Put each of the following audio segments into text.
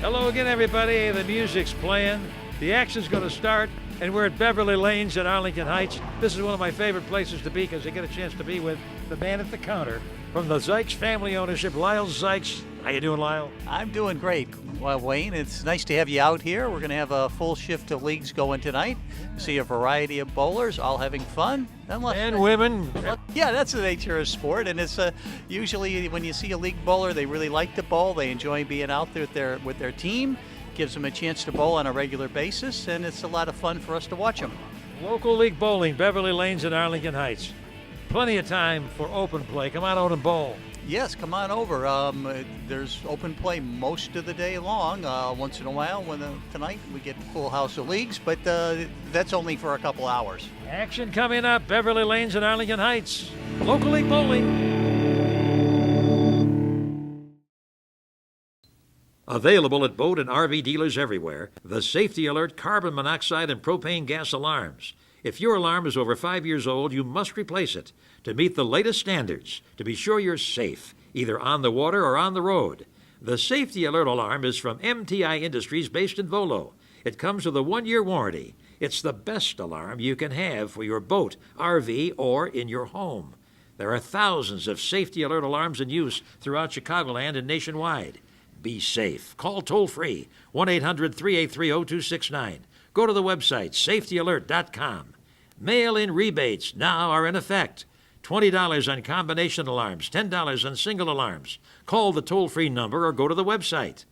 Hello again, everybody. The music's playing. The action's going to start, and we're at Beverly Lanes in Arlington Heights. This is one of my favorite places to be because I get a chance to be with the man at the counter from the Zikes family ownership, Lyle Zikes. How you doing, Lyle? I'm doing great. Well, Wayne, it's nice to have you out here. We're going to have a full shift of leagues going tonight. See a variety of bowlers, all having fun. And women. Yeah, that's the nature of sport. And it's usually when you see a league bowler, they really like to bowl. They enjoy being out there with their team. Gives them a chance to bowl on a regular basis, and it's a lot of fun for us to watch them. Local league bowling, Beverly Lanes in Arlington Heights. Plenty of time for open play. Come on out and bowl. Yes, come on over. There's open play most of the day long. Once in a while, tonight we get a full house of leagues, but that's only for a couple hours. Action coming up, Beverly Lanes in Arlington Heights. Local league bowling. Available at boat and RV dealers everywhere, the Safety Alert carbon monoxide and propane gas alarms. If your alarm is over 5 years old, you must replace it to meet the latest standards to be sure you're safe, either on the water or on the road. The Safety Alert alarm is from MTI Industries based in Volo. It comes with a 1-year warranty. It's the best alarm you can have for your boat, RV, or in your home. There are thousands of Safety Alert alarms in use throughout Chicagoland and nationwide. Be safe. Call toll-free 1-800-383-0269. Go to the website safetyalert.com. Mail-in rebates now are in effect. $20 on combination alarms, $10 on single alarms. Call the toll-free number or go to the website.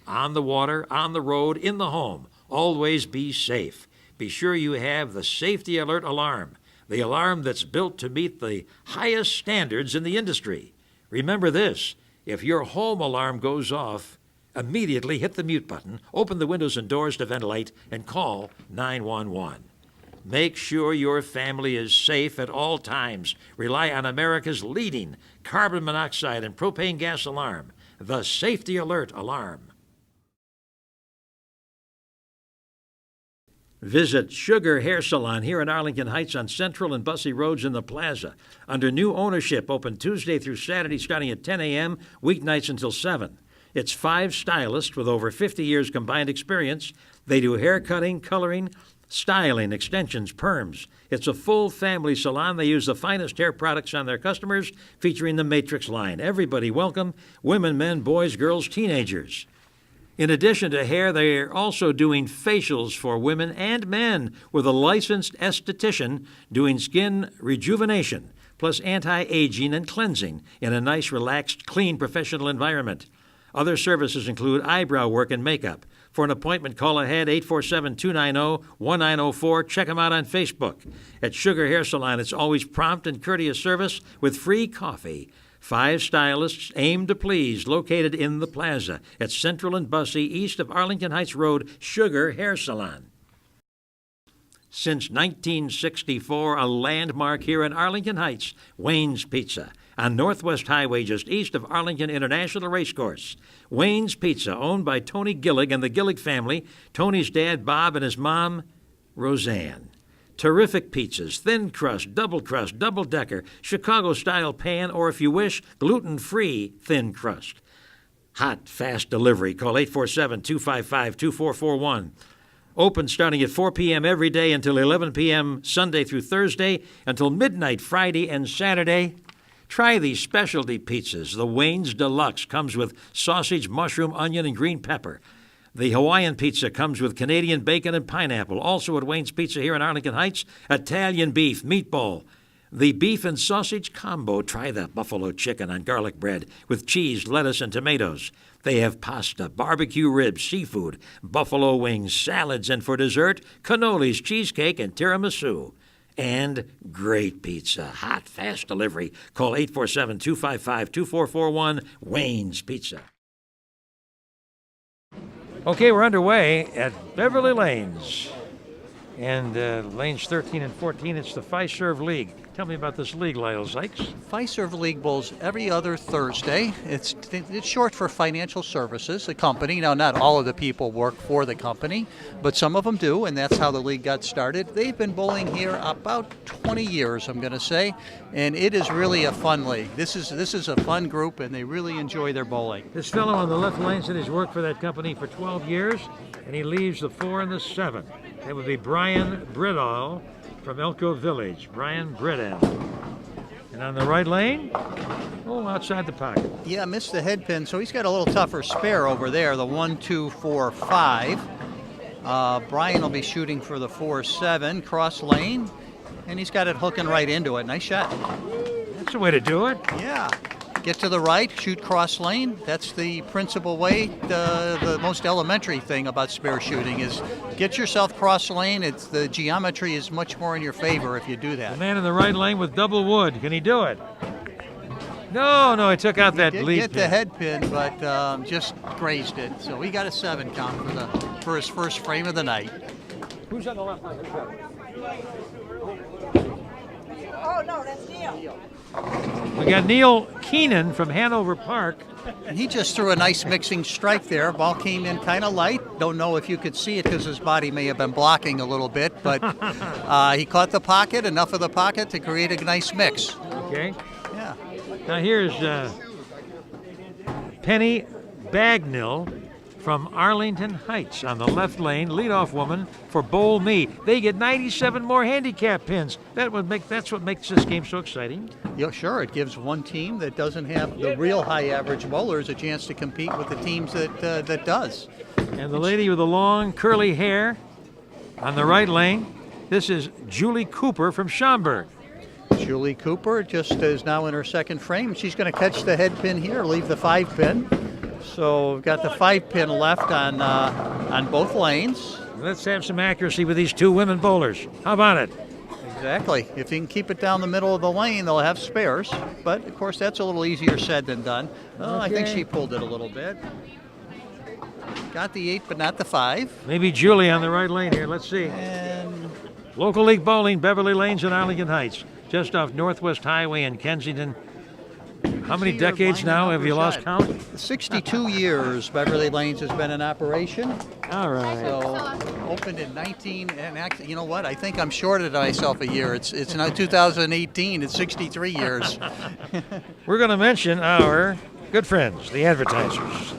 On the water, on the road, in the home, always be safe. Be sure you have the Safety Alert alarm, the alarm that's built to meet the highest standards in the industry. Remember this, if your home alarm goes off, immediately hit the mute button, open the windows and doors to ventilate, and call 911. Make sure your family is safe at all times. Rely on America's leading carbon monoxide and propane gas alarm, the Safety Alert alarm. Visit Sugar Hair Salon here in Arlington Heights on Central and Bussey Roads in the Plaza. Under new ownership, open Tuesday through Saturday starting at 10 a.m., weeknights until 7. It's 5 stylists with over 50 years combined experience. They do hair cutting, coloring, styling, extensions, perms. It's a full family salon. They use the finest hair products on their customers, featuring the Matrix line. Everybody welcome, women, men, boys, girls, teenagers. In addition to hair, they are also doing facials for women and men with a licensed esthetician doing skin rejuvenation, plus anti-aging and cleansing in a nice, relaxed, clean, professional environment. Other services include eyebrow work and makeup. For an appointment, call ahead 847-290-1904. Check them out on Facebook. At Sugar Hair Salon, it's always prompt and courteous service with free coffee. 5 stylists aim to please, located in the Plaza at Central and Bussey, east of Arlington Heights Road, Sugar Hair Salon. Since 1964, a landmark here in Arlington Heights, Wayne's Pizza, on Northwest Highway just east of Arlington International Racecourse. Wayne's Pizza, owned by Tony Gillig and the Gillig family, Tony's dad, Bob, and his mom, Roseanne. Terrific pizzas, thin crust, double-decker, Chicago-style pan, or if you wish, gluten-free thin crust. Hot, fast delivery. Call 847-255-2441. Open starting at 4 p.m. every day until 11 p.m. Sunday through Thursday, until midnight Friday and Saturday. Try these specialty pizzas. The Wayne's Deluxe comes with sausage, mushroom, onion, and green pepper. The Hawaiian pizza comes with Canadian bacon and pineapple. Also at Wayne's Pizza here in Arlington Heights, Italian beef, meatball. The beef and sausage combo. Try the buffalo chicken on garlic bread with cheese, lettuce, and tomatoes. They have pasta, barbecue ribs, seafood, buffalo wings, salads, and for dessert, cannolis, cheesecake, and tiramisu. And great pizza. Hot, fast delivery. Call 847-255-2441, Wayne's Pizza. Okay, we're underway at Beverly Lanes. And lanes 13 and 14, it's the Fiserv League. Tell me about this league, Lyle Zikes. Fiserv League Bowls every other Thursday. It's short for Financial Services, a company. Now, not all of the people work for the company, but some of them do, and that's how the league got started. They've been bowling here about 20 years, I'm going to say, and it is really a fun league. This is a fun group, and they really enjoy their bowling. This fellow on the left lane said he's worked for that company for 12 years, and he leaves the 4 and the 7. That would be Brian Bridall from Elko Village. Brian Bridall. And on the right lane, outside the pocket. Yeah, missed the head pin, so he's got a little tougher spare over there, the 1, 2, 4, 5. Brian will be shooting for the 4-7, cross lane, and he's got it hooking right into it. Nice shot. That's the way to do it. Yeah. Get to the right, shoot cross lane. That's the principal way. The most elementary thing about spare shooting is get yourself cross lane. It's the geometry is much more in your favor if you do that. The man in the right lane with double wood. Can he do it? No, he took out that lead Get pin. the head pin, but just grazed it. So he got a 7 count for his first frame of the night. Who's on the left lane? Oh, no, that's Neil. We got Neil Keenan from Hanover Park. And he just threw a nice mixing strike there. Ball came in kind of light. Don't know if you could see it because his body may have been blocking a little bit, but he caught the pocket, enough of the pocket to create a nice mix. Okay. Yeah. Now here's Penny Bagnell from Arlington Heights on the left lane, leadoff woman for Bowl Me. They get 97 more handicap pins. That's what makes this game so exciting. Yeah, sure. It gives one team that doesn't have the real high average bowlers a chance to compete with the teams that does. And the lady with the long curly hair on the right lane, this is Julie Cooper from Schaumburg. Julie Cooper just is now in her second frame. She's going to catch the head pin here, leave the 5 pin. So we've got the 5 pin left on both lanes. Let's have some accuracy with these two women bowlers. How about it? Exactly. If you can keep it down the middle of the lane, they'll have spares. But, of course, that's a little easier said than done. Oh, I think she pulled it a little bit. Got the 8, but not the 5. Maybe Julie on the right lane here. Let's see. And Local League Bowling, Beverly Lanes and Arlington Heights, just off Northwest Highway in Kensington. How many decades now? Have you lost count? 62 years Beverly Lanes has been in operation. All right. So opened in 19, and actually, you know what? I think I'm short of myself a year. It's now 2018. It's 63 years. We're going to mention our good friends, the advertisers.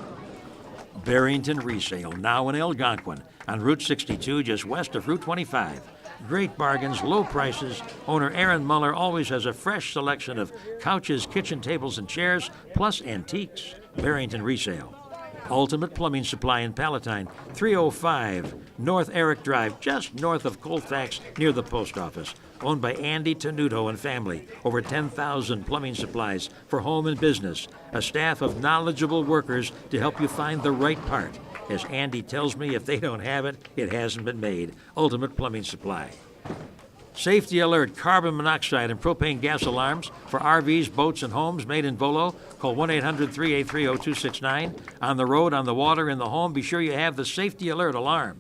Barrington Resale, now in Algonquin, on Route 62, just west of Route 25. Great bargains, low prices. Owner Aaron Muller always has a fresh selection of couches, kitchen tables, and chairs, plus antiques. Barrington Resale. Ultimate Plumbing Supply in Palatine, 305 North Eric Drive, just north of Colfax, near the post office. Owned by Andy Tenuto and family. Over 10,000 plumbing supplies for home and business. A staff of knowledgeable workers to help you find the right part. As Andy tells me, if they don't have it, it hasn't been made. Ultimate Plumbing Supply. Safety Alert, carbon monoxide and propane gas alarms for RVs, boats, and homes made in Volo. Call 1-800-383-0269. On the road, on the water, in the home, be sure you have the Safety Alert alarm.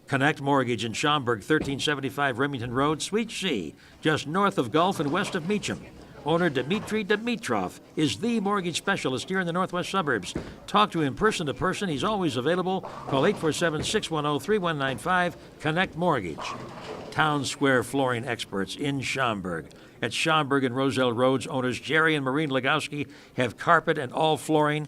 Connect Mortgage in Schaumburg, 1375 Remington Road, Suite C, just north of Gulf and west of Meacham. Owner Dmitry Dimitrov is the mortgage specialist here in the northwest suburbs. Talk to him person to person. He's always available. Call 847-610-3195. Connect Mortgage. Town Square Flooring Experts in Schaumburg. At Schaumburg and Roselle Roads, owners Jerry and Maureen Legowski have carpet and all flooring.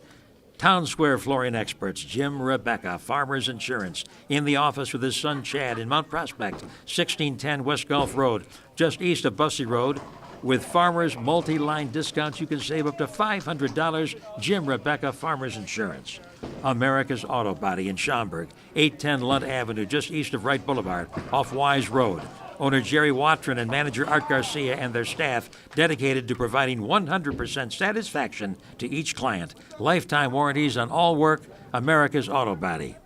Town Square Flooring Experts, Jim Rebecca, Farmers Insurance, in the office with his son Chad in Mount Prospect, 1610 West Gulf Road, just east of Bussey Road. With Farmers multi-line discounts, you can save up to $500. Jim Rebecca, Farmers Insurance. America's Auto Body in Schaumburg, 810 Lunt Avenue, just east of Wright Boulevard, off Wise Road. Owner Jerry Watron and manager Art Garcia and their staff dedicated to providing 100% satisfaction to each client. Lifetime warranties on all work. America's Auto Body.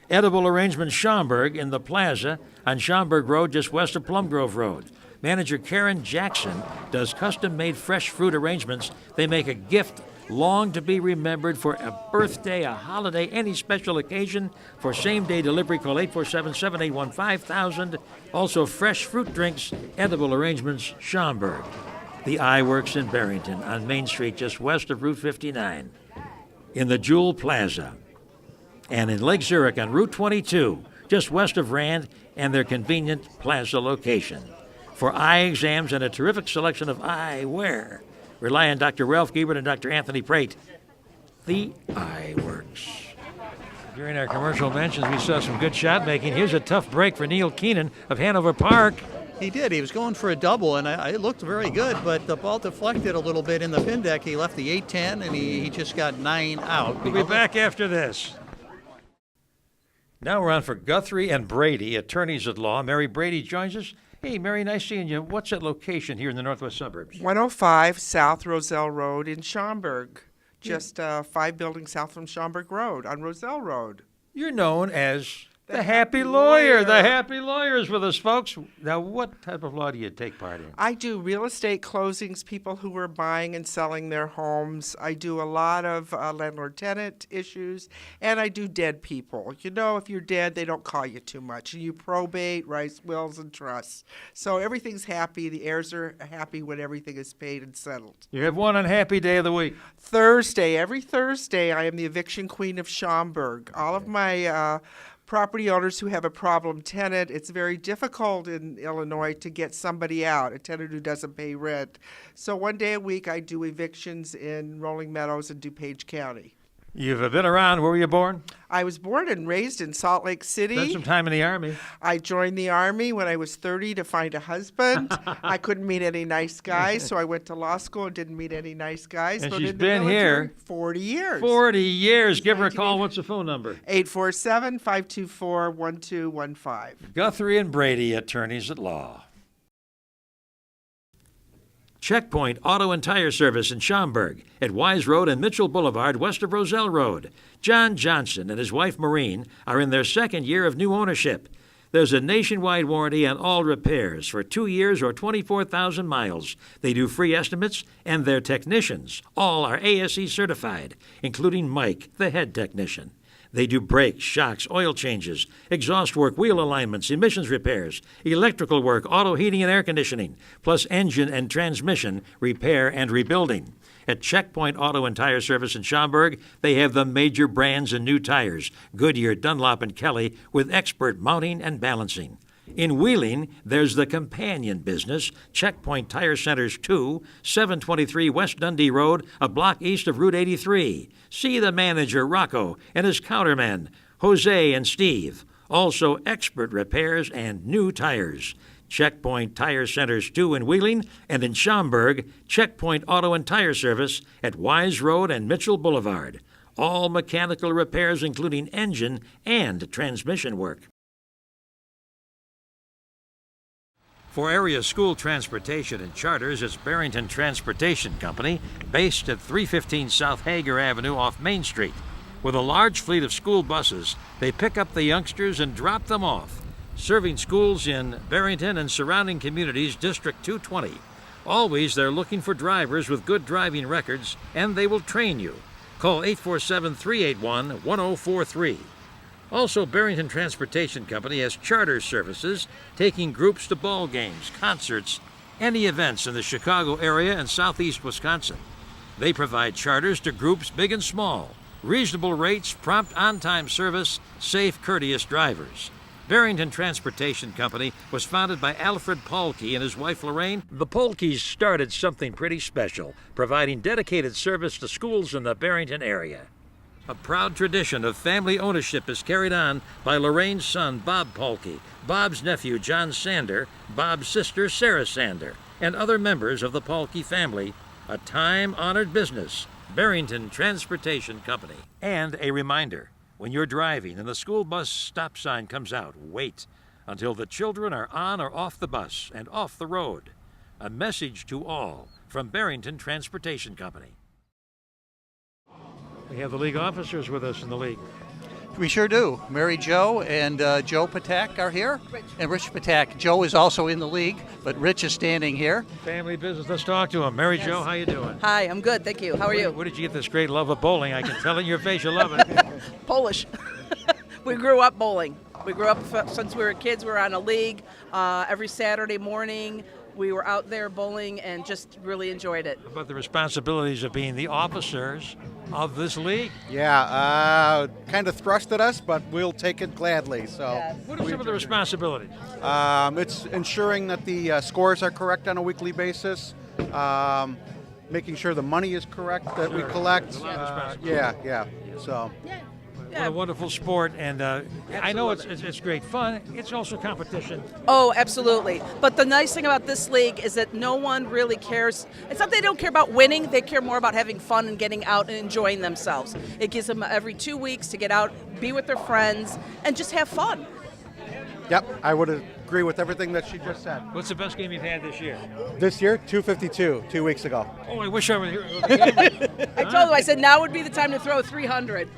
Edible Arrangements Schaumburg in the Plaza on Schaumburg Road, just west of Plum Grove Road. Manager Karen Jackson does custom-made fresh fruit arrangements. They make a gift long to be remembered for a birthday, a holiday, any special occasion. For same-day delivery, call 847-781-5000. Also, fresh fruit drinks, edible arrangements, Schaumburg. The Eye Works in Barrington on Main Street, just west of Route 59. In the Jewel Plaza. And in Lake Zurich on Route 22, just west of Rand and their convenient plaza location. For eye exams and a terrific selection of eyewear, rely on Dr. Ralph Giebert and Dr. Anthony Prate. The Eye Works. During our commercial mentions, we saw some good shot making. Here's a tough break for Neil Keenan of Hanover Park. He did. He was going for a double, and it looked very good, but the ball deflected a little bit in the pin deck. He left the 8-10, and he just got 9 out. We'll be back after this. Now we're on for Guthrie and Brady, attorneys at law. Mary Brady joins us. Hey, Mary, nice seeing you. What's that location here in the northwest suburbs? 105 South Roselle Road in Schaumburg, just 5 buildings south from Schaumburg Road on Roselle Road. You're known as the Happy Lawyer. The Happy Lawyer is with us, folks. Now, what type of law do you take part in? I do real estate closings, people who are buying and selling their homes. I do a lot of landlord-tenant issues, and I do dead people. You know, if you're dead, they don't call you too much. You probate, rights, wills, and trusts. So everything's happy. The heirs are happy when everything is paid and settled. You have one unhappy day of the week. Thursday. Every Thursday, I am the eviction queen of Schaumburg. All of my property owners who have a problem tenant, it's very difficult in Illinois to get somebody out, a tenant who doesn't pay rent. So one day a week I do evictions in Rolling Meadows and DuPage County. You've been around. Where were you born? I was born and raised in Salt Lake City. Spent some time in the Army. I joined the Army when I was 30 to find a husband. I couldn't meet any nice guys, so I went to law school and didn't meet any nice guys. And but she's in the been military, here 40 years. 40 years. Give her a call. What's the phone number? 847-524-1215. Guthrie and Brady, attorneys at law. Checkpoint Auto and Tire Service in Schaumburg at Wise Road and Mitchell Boulevard west of Roselle Road. John Johnson and his wife Maureen are in their second year of new ownership. There's a nationwide warranty on all repairs for 2 years or 24,000 miles. They do free estimates, and their technicians all are ASE certified, including Mike, the head technician. They do brakes, shocks, oil changes, exhaust work, wheel alignments, emissions repairs, electrical work, auto heating and air conditioning, plus engine and transmission repair and rebuilding. At Checkpoint Auto and Tire Service in Schaumburg, they have the major brands and new tires, Goodyear, Dunlop, and Kelly, with expert mounting and balancing. In Wheeling, there's the companion business, Checkpoint Tire Centers 2, 723 West Dundee Road, a block east of Route 83. See the manager, Rocco, and his countermen, Jose and Steve. Also, expert repairs and new tires. Checkpoint Tire Centers 2 in Wheeling, and in Schaumburg, Checkpoint Auto and Tire Service at Wise Road and Mitchell Boulevard. All mechanical repairs, including engine and transmission work. For area school transportation and charters, it's Barrington Transportation Company, based at 315 South Hager Avenue off Main Street. With a large fleet of school buses, they pick up the youngsters and drop them off, serving schools in Barrington and surrounding communities, District 220. Always, they're looking for drivers with good driving records, and they will train you. Call 847-381-1043. Also, Barrington Transportation Company has charter services, taking groups to ball games, concerts, any events in the Chicago area and southeast Wisconsin. They provide charters to groups big and small, reasonable rates, prompt on-time service, safe, courteous drivers. Barrington Transportation Company was founded by Alfred Pahlke and his wife Lorraine. The Pahlkes started something pretty special, providing dedicated service to schools in the Barrington area. A proud tradition of family ownership is carried on by Lorraine's son, Bob Pahlke, Bob's nephew, John Sander, Bob's sister, Sarah Sander, and other members of the Pahlke family. A time-honored business, Barrington Transportation Company. And a reminder, when you're driving and the school bus stop sign comes out, wait until the children are on or off the bus and off the road. A message to all from Barrington Transportation Company. We have the league officers with us in the league. We sure do. Mary Jo and Joe Patak are here. And Rich Patak. Joe is also in the league, but Rich is standing here. Family business. Let's talk to him. Mary Jo, how you doing? Hi, I'm good, thank you. How are you? Where did you get this great love of bowling? I can tell in your face you love it. Polish. We grew up bowling. We grew up since we were kids. We were on a league every Saturday morning. We were out there bowling and just really enjoyed it. About the responsibilities of being the officers of this league. Yeah, kind of thrust at us, but we'll take it gladly. So, Yes. What are some of the responsibilities? it's ensuring that the scores are correct on a weekly basis, making sure the money is correct that we Sure. collect. There's a lot of responsibility. Yeah. So, What a wonderful sport, and I know it's great fun. It's also competition. Oh, absolutely. But the nice thing about this league is that no one really cares. It's not they don't care about winning. They care more about having fun and getting out and enjoying themselves. It gives them every 2 weeks to get out, be with their friends, and just have fun. yep, I would agree with everything that she just said. What's the best game you've had this year? This year, 252, 2 weeks ago. Oh, I wish I were here. I told them, I said, now would be the time to throw 300.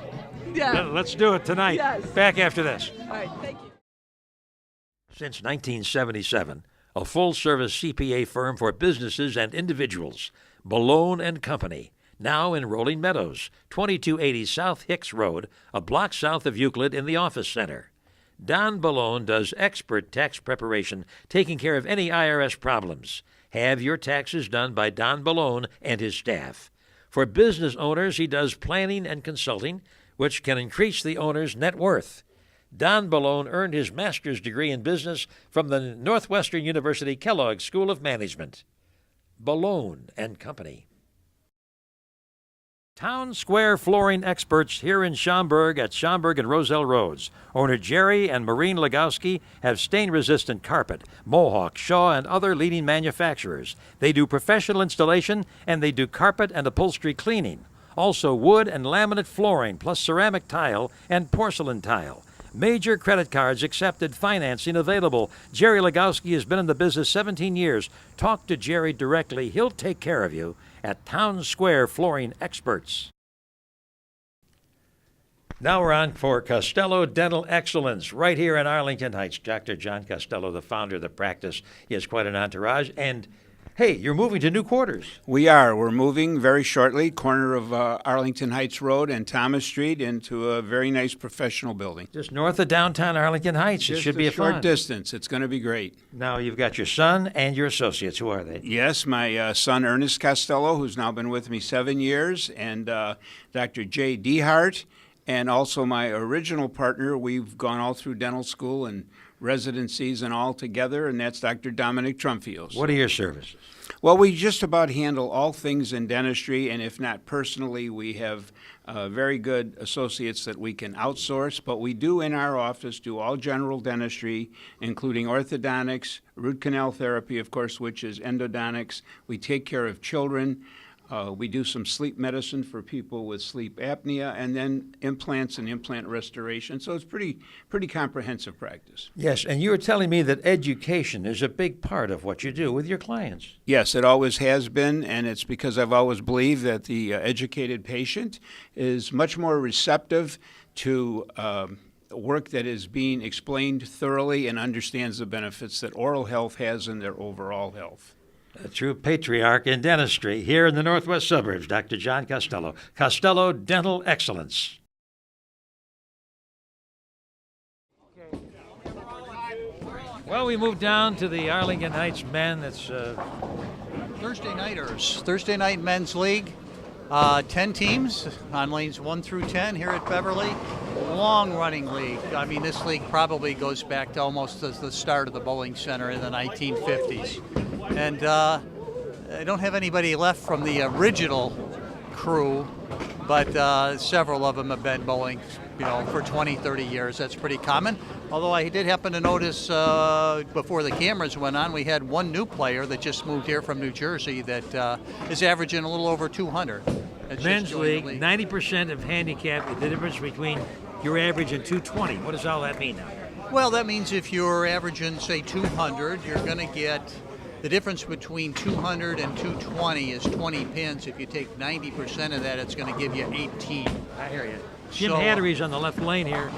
Yeah. Let's do it tonight. Yes. Back after this. All right, thank you. Since 1977, a full-service CPA firm for businesses and individuals, Balone and Company, now in Rolling Meadows, 2280 South Hicks Road, a block south of Euclid in the office center. Don Balone does expert tax preparation, taking care of any IRS problems. Have your taxes done by Don Balone and his staff. For business owners, he does planning and consulting, which can increase the owner's net worth. Don Balone earned his master's degree in business from the Northwestern University Kellogg School of Management. Balone and Company. Town Square Flooring Experts here in Schaumburg at Schaumburg and Roselle Roads. Owner Jerry and Maureen Legowski have stain-resistant carpet, Mohawk, Shaw, and other leading manufacturers. They do professional installation, and they do carpet and upholstery cleaning. Also wood and laminate flooring, plus ceramic tile and porcelain tile. Major credit cards accepted, financing available. Jerry Legowski has been in the business 17 years. Talk to Jerry directly. He'll take care of you at Town Square Flooring Experts. Now we're on for Costello Dental Excellence right here in Arlington Heights. Dr. John Costello, the founder of the practice. He has quite an entourage. And hey, you're moving to new quarters. We are. We're moving very shortly, corner of Arlington Heights Road and Thomas Street, into a very nice professional building. Just north of downtown Arlington Heights. It should be a short fun. distance. It's going to be great. Now you've got your son and your associates. Who are they? Yes, my son Ernest Costello, who's now been with me 7 years, and Dr. Jay Dehart, and also my original partner. We've gone all through dental school and residencies and all together, and that's Dr. Dominic Trumfield. What are your services? Well, we just about handle all things in dentistry, and if not personally, we have very good associates that we can outsource, but we do in our office do all general dentistry, including orthodontics, root canal therapy, of course, which is endodontics. We take care of children. We do some sleep medicine for people with sleep apnea, and then implants and implant restoration. So it's pretty comprehensive practice. Yes, and you were telling me that education is a big part of what you do with your clients. Yes, it always has been, and it's because I've always believed that the educated patient is much more receptive to work that is being explained thoroughly and understands the benefits that oral health has in their overall health. A true patriarch in dentistry here in the northwest suburbs, Dr. John Costello. Costello Dental Excellence. Well, we moved down to the Arlington Heights men. It's Thursday nighters. Thursday night men's league. 10 teams on lanes 1 through 10 here at Beverly. Long-running league. I mean, this league probably goes back to almost the start of the bowling center in the 1950s. And I don't have anybody left from the original crew, but several of them have been bowling, for 20, 30 years. That's pretty common. Although I did happen to notice before the cameras went on, we had one new player that just moved here from New Jersey that is averaging a little over 200. men's league, 90% of handicap, the difference between your average and 220. What does all that mean now? Well, that means if you're averaging, say, 200, you're going to get the difference between 200 and 220 is 20 pins. If you take 90% of that, it's going to give you 18. I hear you. Jim So, Hattery's on the left lane here.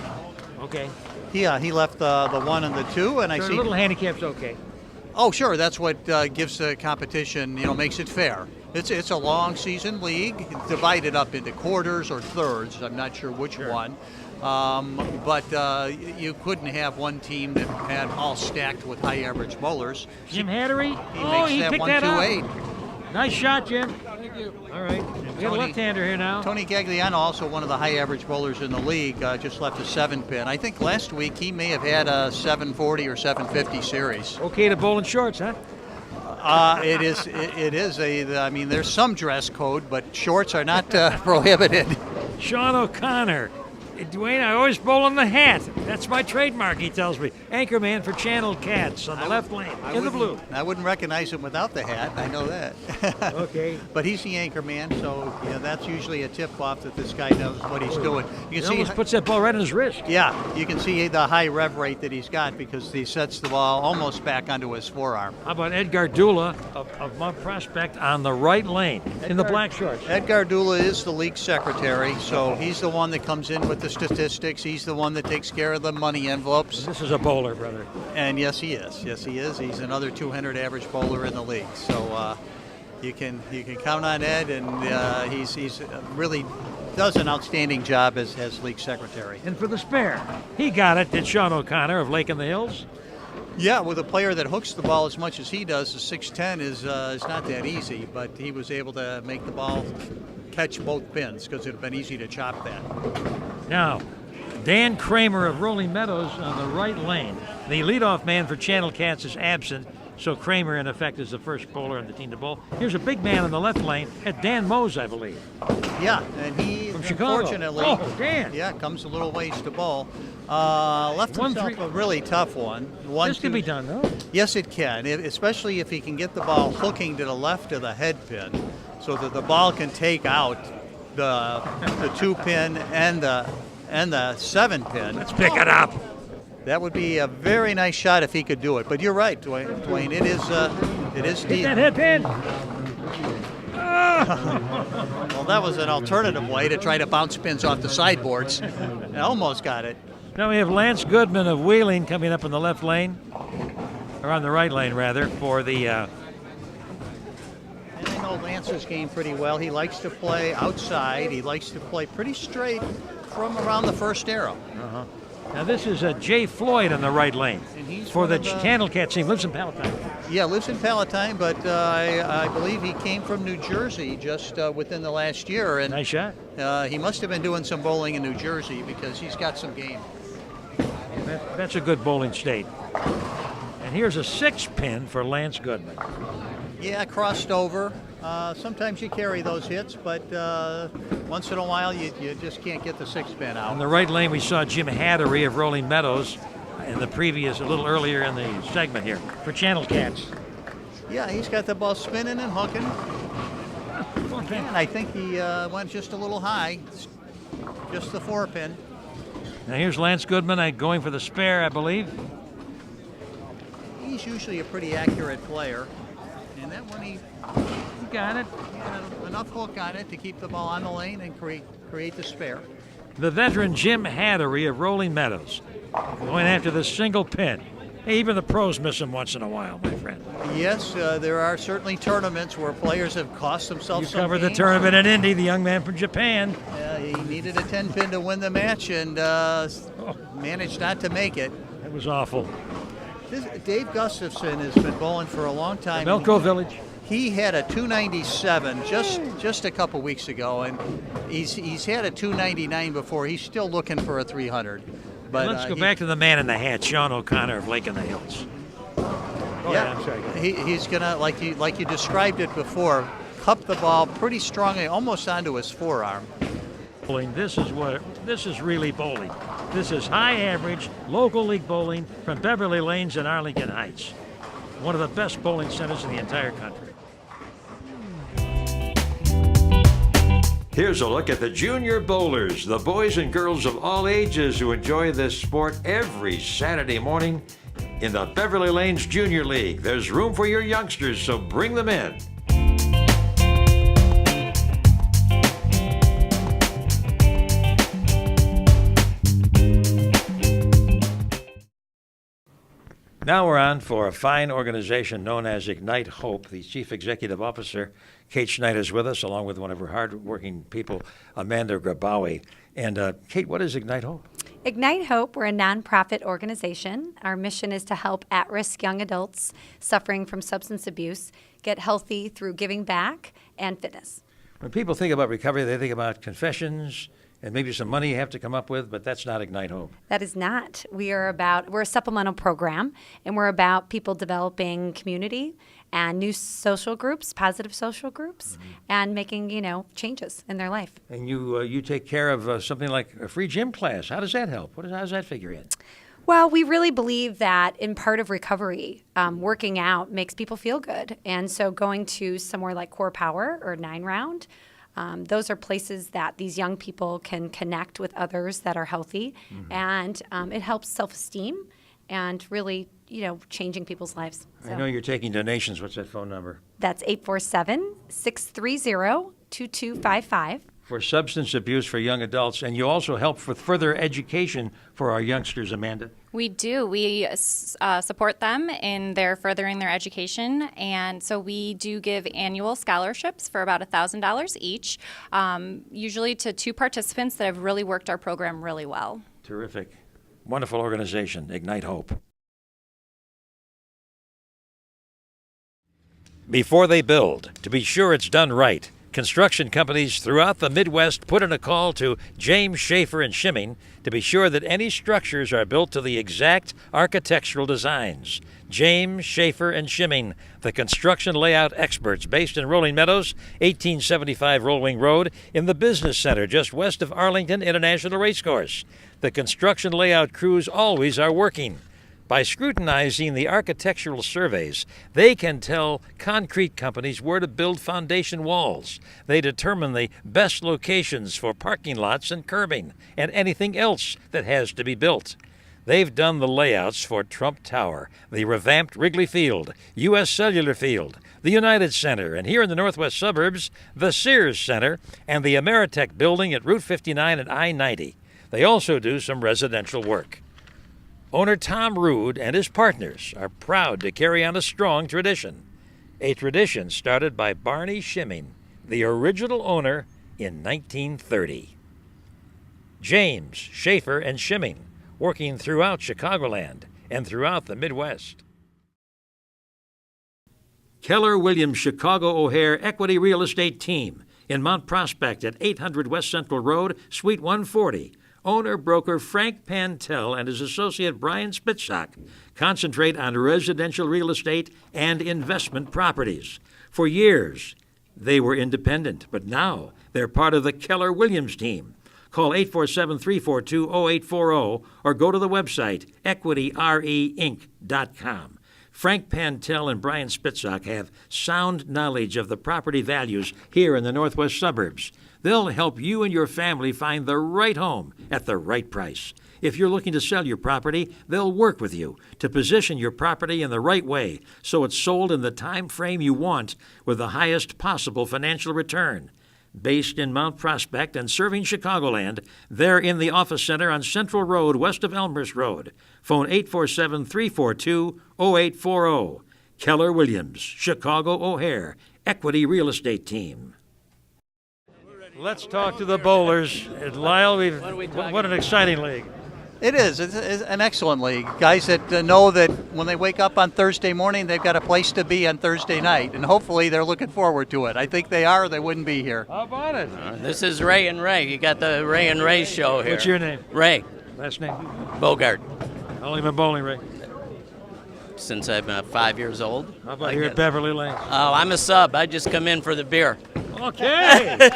Okay. Yeah, he left the 1 and the 2, and I So see. little handicap's okay. Oh, sure. That's what gives the competition, makes it fair. It's a long season league, divided up into quarters or thirds. I'm not sure which one. But you couldn't have one team that had all stacked with high average bowlers. Jim Hattery. He makes he that picked 1, that 2, up. 8. Nice shot, Jim. Thank you. All right. We got a left-hander here now. Tony Gagliano, also one of the high average bowlers in the league, just left a 7-pin. I think last week he may have had a 740 or 750 series. Okay to bowl in shorts, huh? It is I mean, there's some dress code, but shorts are not prohibited. Sean O'Connor. Duane, I always bowl in the hat. That's my trademark, he tells me. Anchorman for Channel Cats on the left lane, in the blue. I wouldn't recognize him without the hat. I know that. Okay. But he's the anchorman, so that's usually a tip-off that this guy knows what he's doing. You He can see, almost puts that ball right in his wrist. yeah, you can see the high rev rate that he's got because he sets the ball almost back onto his forearm. How about Edgar Dula of Mount Prospect on the right lane in the black shorts? Edgar Dula is the league secretary, so he's the one that comes in with the statistics. He's the one that takes care of the money envelopes. This is a bowler, brother. And yes, he is. Yes, he is. He's another 200 average bowler in the league. So you can count on Ed, and he's really does an outstanding job as league secretary. And for the spare, he got it, did Sean O'Connor of Lake in the Hills. Yeah, with a player that hooks the ball as much as he does, the 6'10" is not that easy, but he was able to make the ball catch both pins because it would have been easy to chop that. Now, Dan Kramer of Rolling Meadows on the right lane. The leadoff man for Channel Cats is absent, so Kramer, in effect, is the first bowler on the team to bowl. Here's a big man on the left lane at Dan Mose, I believe. Yeah, and he, From Chicago. unfortunately, Oh, Dan. yeah, comes a little ways to bowl. Left himself a really tough one. This can be done, though. Yes, it can, especially if he can get the ball hooking to the left of the head pin so that the ball can take out the 2-pin and the 7-pin. Let's pick it up. That would be a very nice shot if he could do it. But you're right, Duane. It is Hit deep. that head pin. Well, that was an alternative way to try to bounce pins off the sideboards. I almost got it. Now we have Lance Goodman of Wheeling coming up in the left lane, or on the right lane, rather, for the... And I know Lance's game pretty well. He likes to play outside. He likes to play pretty straight from around the first arrow. Now this is Jay Floyd on the right lane And he's for one the of the- Channel Cat team. Lives in Palatine. Yeah, lives in Palatine, but I believe he came from New Jersey just within the last year. And Nice shot. he must have been doing some bowling in New Jersey because he's got some game. That's a good bowling state. And here's a 6-pin for Lance Goodman. Yeah, crossed over. Sometimes you carry those hits, but once in a while you just can't get the 6-pin On out. the right lane, we saw Jim Hattery of Rolling Meadows in the previous, a little earlier in the segment here, for Channel Cats. Yeah, he's got the ball spinning and hooking. And I think he went just a little high, just the 4-pin. Now here's Lance Goodman going for the spare, I believe. He's usually a pretty accurate player. And that one, he Got it. had enough hook on it to keep the ball on the lane and create the spare. The veteran Jim Hattery of Rolling Meadows going after the single pin. Hey, even the pros miss him once in a while, my friend. Yes, there are certainly tournaments where players have cost You themselves some covered the games. tournament in Indy, the young man from Japan. He needed a 10-pin to win the match and managed not to make it. That was awful. Dave Gustafson has been bowling for a long time. Melco Village. He had a 297 just a couple weeks ago, and he's had a 299 before. He's still looking for a 300. But Let's go back to the man in the hat, Sean O'Connor of Lake in the Hills. Yeah, I'm sorry, go ahead. he's gonna like you described it before, cup the ball pretty strongly, almost onto his forearm. This is really bowling. This is high average local league bowling from Beverly Lanes and Arlington Heights. One of the best bowling centers in the entire country. Here's a look at the junior bowlers, the boys and girls of all ages who enjoy this sport every Saturday morning in the Beverly Lanes Junior League. There's room for your youngsters, so bring them in. Now we're on for a fine organization known as Ignite Hope. The Chief Executive Officer, Kate Schneider, is with us, along with one of her hard-working people, Amanda Grabawi. And Kate, what is Ignite Hope? Ignite Hope, we're a nonprofit organization. Our mission is to help at-risk young adults suffering from substance abuse get healthy through giving back and fitness. When people think about recovery, they think about confessions and maybe some money you have to come up with, but that's not Ignite Hope. That is not. We're a supplemental program, and we're about people developing community and new social groups, positive social groups, and making, changes in their life. And you take care of something like a free gym class. How does that help? How does that figure in? Well, we really believe that in part of recovery, working out makes people feel good. And so going to somewhere like Core Power or 9 Round, those are places that these young people can connect with others that are healthy. And it helps self-esteem and really, changing people's lives. I know you're taking donations. What's that phone number? That's 847-630-2255. For substance abuse for young adults, and you also help with further education for our youngsters, Amanda. We do. We support them in their furthering their education, and so we do give annual scholarships for about $1,000 each, usually to 2 participants that have really worked our program really well. Terrific. Wonderful organization, Ignite Hope. Before they build, to be sure it's done right, construction companies throughout the Midwest put in a call to James Schaefer and Shimming to be sure that any structures are built to the exact architectural designs. James Schaefer and Shimming, the construction layout experts based in Rolling Meadows, 1875 Rollwing Road, in the Business Center just west of Arlington International Racecourse. The construction layout crews always are working. By scrutinizing the architectural surveys, they can tell concrete companies where to build foundation walls. They determine the best locations for parking lots and curbing and anything else that has to be built. They've done the layouts for Trump Tower, the revamped Wrigley Field, U.S. Cellular Field, the United Center, and here in the northwest suburbs, the Sears Center and the Ameritech building at Route 59 and I-90. They also do some residential work. Owner Tom Rood and his partners are proud to carry on a strong tradition, a tradition started by Barney Shimming, the original owner, in 1930. James Schaefer and Shimming, working throughout Chicagoland and throughout the Midwest. Keller Williams Chicago O'Hare Equity Real Estate Team in Mount Prospect at 800 West Central Road, Suite 140. Owner-broker Frank Pantel and his associate Brian Spitzak concentrate on residential real estate and investment properties. For years, they were independent, but now they're part of the Keller Williams team. Call 847-342-0840 or go to the website equityreinc.com. Frank Pantel and Brian Spitzak have sound knowledge of the property values here in the northwest suburbs. They'll help you and your family find the right home at the right price. If you're looking to sell your property, they'll work with you to position your property in the right way so it's sold in the time frame you want with the highest possible financial return. Based in Mount Prospect and serving Chicagoland, they're in the office center on Central Road west of Elmhurst Road. Phone 847-342-0840. Keller Williams, Chicago O'Hare, Equity Real Estate Team. Let's talk to the bowlers. Lyle, what an exciting league. It is. It's an excellent league. Guys that know that when they wake up on Thursday morning, they've got a place to be on Thursday night, and hopefully they're looking forward to it. I think they are, or they wouldn't be here. How about it? This is Ray and Ray. You got the Ray and Ray show here. What's your name? Ray. Last name? Bogart. How long have you been bowling, Ray? Since I've been 5 years old. How about here at Beverly Lanes? Oh, I'm a sub. I just come in for the beer. Okay.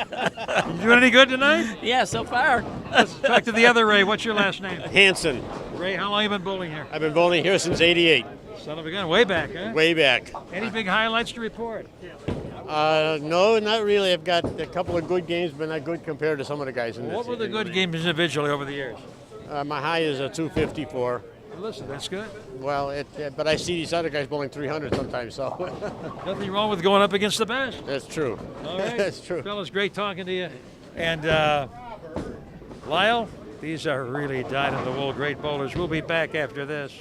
You doing any good tonight? Yeah, so far. Let's talk to the other Ray. What's your last name? Hanson. Ray, how long have you been bowling here? I've been bowling here since '88. Son of a gun, way back, huh? Way back. Any big highlights to report? No, not really. I've got a couple of good games, but not good compared to some of the guys in this. What were the good games individually over the years? My high is a 254. Listen, that's good. Well, but I see these other guys bowling 300 sometimes, so. Nothing wrong with going up against the best. That's true. All right. That's true. Fellas, great talking to you. And Lyle, these are really dyed-in-the-wool great bowlers. We'll be back after this.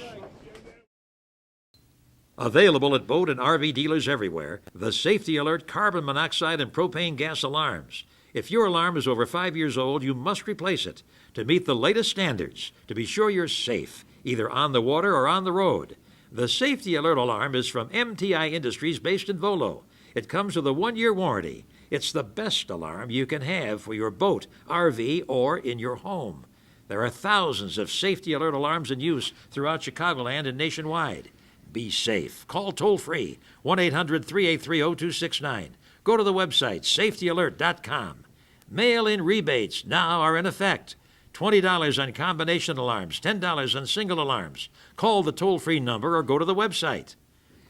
Available at boat and RV dealers everywhere, the Safety Alert carbon monoxide and propane gas alarms. If your alarm is over 5 years old, you must replace it to meet the latest standards to be sure you're safe, either on the water or on the road. The Safety Alert alarm is from MTI Industries based in Volo. It comes with a 1-year warranty. It's the best alarm you can have for your boat, RV, or in your home. There are thousands of Safety Alert alarms in use throughout Chicagoland and nationwide. Be safe. Call toll-free 1-800-383-0269. Go to the website safetyalert.com. Mail-in rebates now are in effect. $20 on combination alarms, $10 on single alarms. Call the toll-free number or go to the website.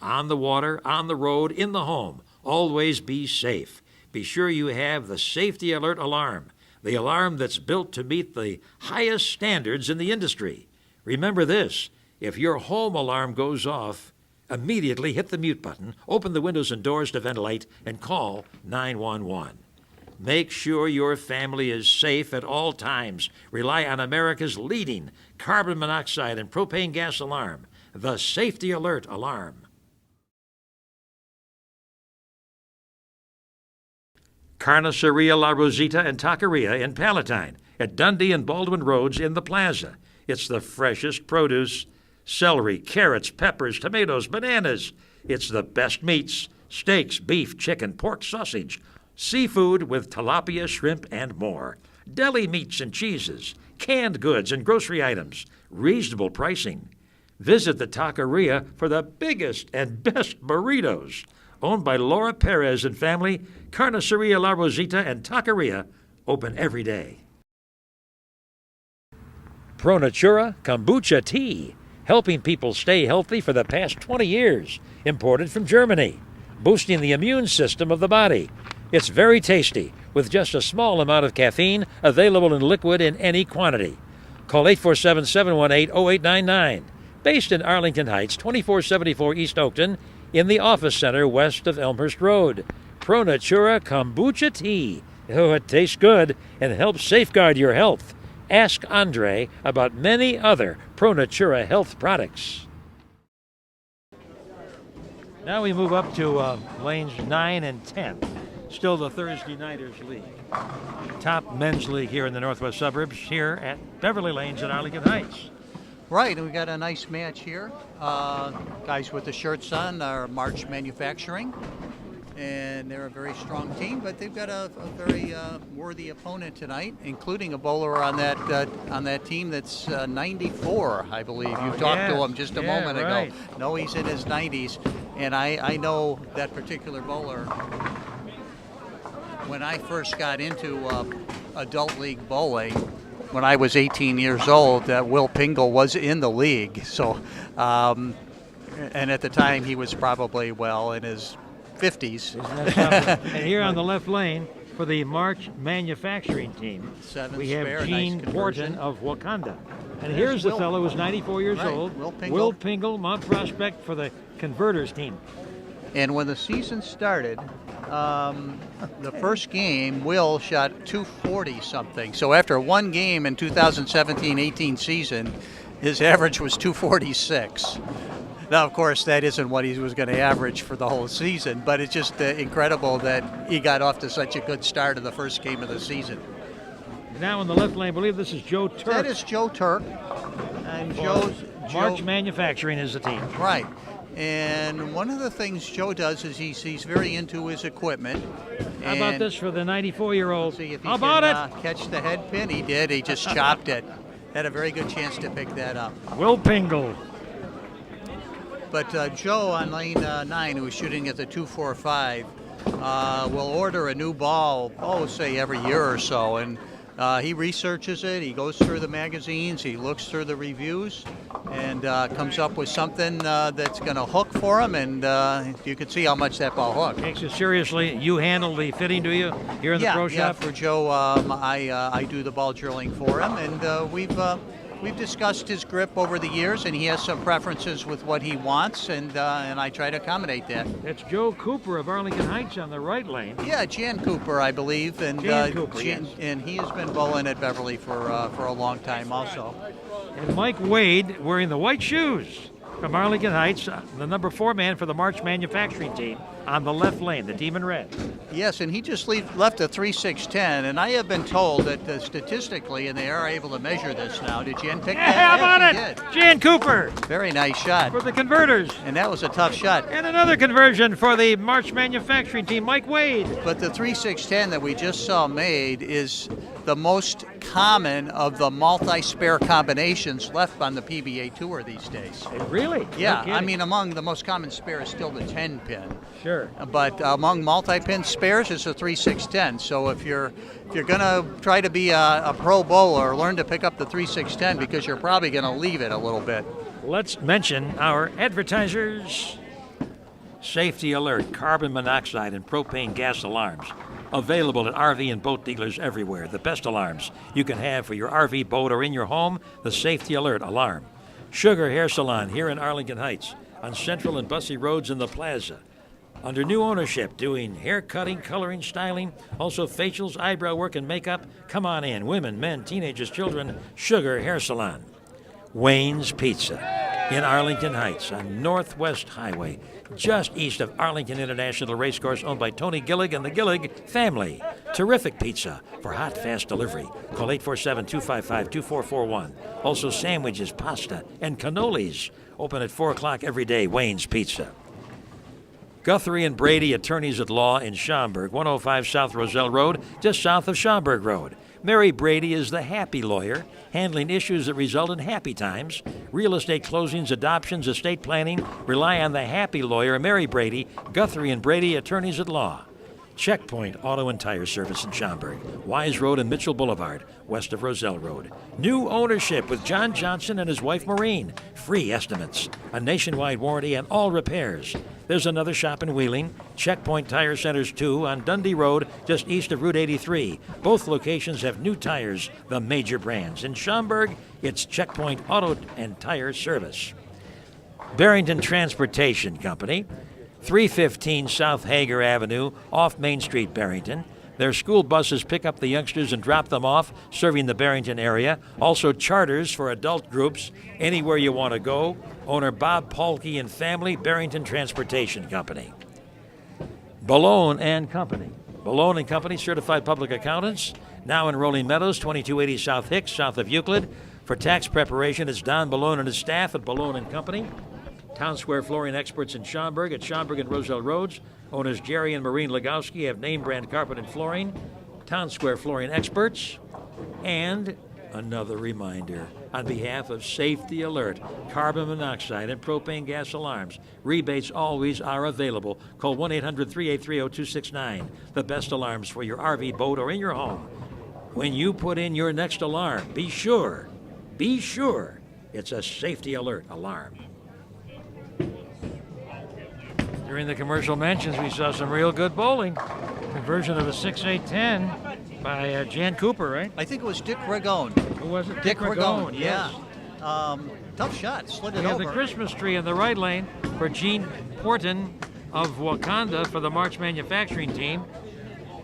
On the water, on the road, in the home, always be safe. Be sure you have the Safety Alert alarm, the alarm that's built to meet the highest standards in the industry. Remember this, if your home alarm goes off, immediately hit the mute button, open the windows and doors to ventilate, and call 911. Make sure your family is safe at all times. Rely on America's leading carbon monoxide and propane gas alarm, the Safety Alert alarm. Carniceria La Rosita and Taqueria in Palatine, at Dundee and Baldwin Roads in the Plaza. It's the freshest produce, celery, carrots, peppers, tomatoes, bananas. It's the best meats, steaks, beef, chicken, pork, sausage, seafood with tilapia, shrimp, and more. Deli meats and cheeses, canned goods and grocery items, reasonable pricing. Visit the Taqueria for the biggest and best burritos. Owned by Laura Perez and family, Carniceria La Rosita and Taqueria open every day. Pro Natura Kombucha Tea, helping people stay healthy for the past 20 years. Imported from Germany, boosting the immune system of the body. It's very tasty, with just a small amount of caffeine, available in liquid in any quantity. Call 847-718-0899. Based in Arlington Heights, 2474 East Oakton, in the Office Center west of Elmhurst Road. Pro Natura Kombucha Tea. Oh, it tastes good and helps safeguard your health. Ask Andre about many other Pro Natura health products. Now we move up to lanes 9 and 10. Still the Thursday Nighters League. Top men's league here in the northwest suburbs, here at Beverly Lanes in Arlington Heights. Right, and we got a nice match here. Guys with the shirts on are March Manufacturing, and they're a very strong team, but they've got a very worthy opponent tonight, including a bowler on that team that's 94, I believe. You talked to him just a moment ago. No, he's in his 90s, and I know that particular bowler. When I first got into adult league bowling, when I was 18 years old, Will Pingle was in the league. So, and at the time he was probably, in his 50s. And here on the left lane for the March Manufacturing team, we have Gene Porton of Wakanda. And here's the fellow who's 94 years old, Will Pingle, Mount Prospect for the Converters team. And when the season started, the first game, Will shot 240 something. So after one game in 2017-18 season, his average was 246. Now, of course, that isn't what he was going to average for the whole season, but it's just incredible that he got off to such a good start in the first game of the season. Now on the left lane, I believe this is Joe Turk. That is Joe Turk. And March Manufacturing is the team. Right. And one of the things Joe does is he's very into his equipment. How about this for the 94-year-old? See if he How about it? Catch the head pin. He did. He just chopped it. Had a very good chance to pick that up. Will Pingle. But Joe on lane 9, who was shooting at the 245, will order a new ball, say every year or so. And he researches it, he goes through the magazines, he looks through the reviews, and comes up with something that's going to hook for him, and you can see how much that ball hooked. Takes it seriously. You handle the fitting, do you, here in the pro shop? Yeah, for Joe, I do the ball drilling for him, and we've discussed his grip over the years, and he has some preferences with what he wants, and I try to accommodate that. That's Joe Cooper of Arlington Heights on the right lane. Yeah, Jan Cooper, I believe, and and he has been bowling at Beverly for a long time also. And Mike Wade wearing the white shoes. from Arlington Heights, the number 4 man for the March manufacturing team on the left lane, the team in red. Yes, and he just left a 3.610, and I have been told that statistically, and they are able to measure this now. Did Jan pick that? How about Yes, it? Jan Cooper Very nice shot. for the Converters. And that was a tough shot. And another conversion for the March manufacturing team, Mike Wade. But the 3.610 that we just saw made is the most common of the multi-spare combinations left on the PBA Tour these days. Really? Yeah, No kidding. I mean, among the most common spare is still the 10-pin. Sure. But among multi-pin spares, it's a 3.610. So if you're gonna try to be a pro bowler, learn to pick up the 3.610 because you're probably gonna leave it a little bit. Let's mention our advertisers. Safety Alert, carbon monoxide and propane gas alarms. Available at RV and boat dealers everywhere. The best alarms you can have for your RV, boat, or in your home, the Safety Alert alarm. Sugar Hair Salon here in Arlington Heights on Central and Bussey Roads in the Plaza. Under new ownership, doing hair cutting, coloring, styling, also facials, eyebrow work, and makeup. Come on in, women, men, teenagers, children. Sugar Hair Salon. Wayne's Pizza in Arlington Heights on Northwest Highway, just east of Arlington International Racecourse, owned by Tony Gillig and the Gillig family. Terrific pizza for hot, fast delivery. Call 847-255-2441. Also sandwiches, pasta, and cannolis. Open at 4 o'clock every day. Wayne's Pizza. Guthrie and Brady, attorneys at law in Schaumburg, 105 South Roselle Road, just south of Schaumburg Road. Mary Brady is the happy lawyer, handling issues that result in happy times. Real estate closings, adoptions, estate planning. Rely on the happy lawyer, Mary Brady, Guthrie and Brady, attorneys at law. Checkpoint Auto and Tire Service in Schaumburg, Wise Road and Mitchell Boulevard, west of Roselle Road. New ownership with John Johnson and his wife Maureen. Free estimates, a nationwide warranty, and all repairs. There's another shop in Wheeling, Checkpoint Tire Centers 2 on Dundee Road, just east of Route 83. Both locations have new tires, the major brands. In Schaumburg, it's Checkpoint Auto and Tire Service. Barrington Transportation Company, 315 South Hager Avenue, off Main Street, Barrington. Their school buses pick up the youngsters and drop them off, serving the Barrington area. Also charters for adult groups, anywhere you want to go. Owner Bob Paulke and family, Barrington Transportation Company. Balone and Company. Balone and Company, certified public accountants, now in Rolling Meadows, 2280 South Hicks, south of Euclid. For tax preparation, it's Don Balone and his staff at Balone and Company. Town Square Flooring Experts in Schaumburg at Schaumburg and Roselle Roads. Owners Jerry and Maureen Legowski have name brand carpet and flooring. Town Square Flooring Experts. And another reminder, on behalf of Safety Alert, carbon monoxide and propane gas alarms, rebates always are available. Call 1-800-383-0269. The best alarms for your RV, boat, or in your home. When you put in your next alarm, be sure it's a Safety Alert alarm. During the commercial mentions, we saw some real good bowling. Conversion of a 6-8-10 by Jan Cooper, right? I think it was Dick Ragone. Who was it? Dick Ragone, yes. yeah. Tough shot, slid it We have over. the Christmas tree in the right lane for Gene Porton of Wakanda for the March manufacturing team.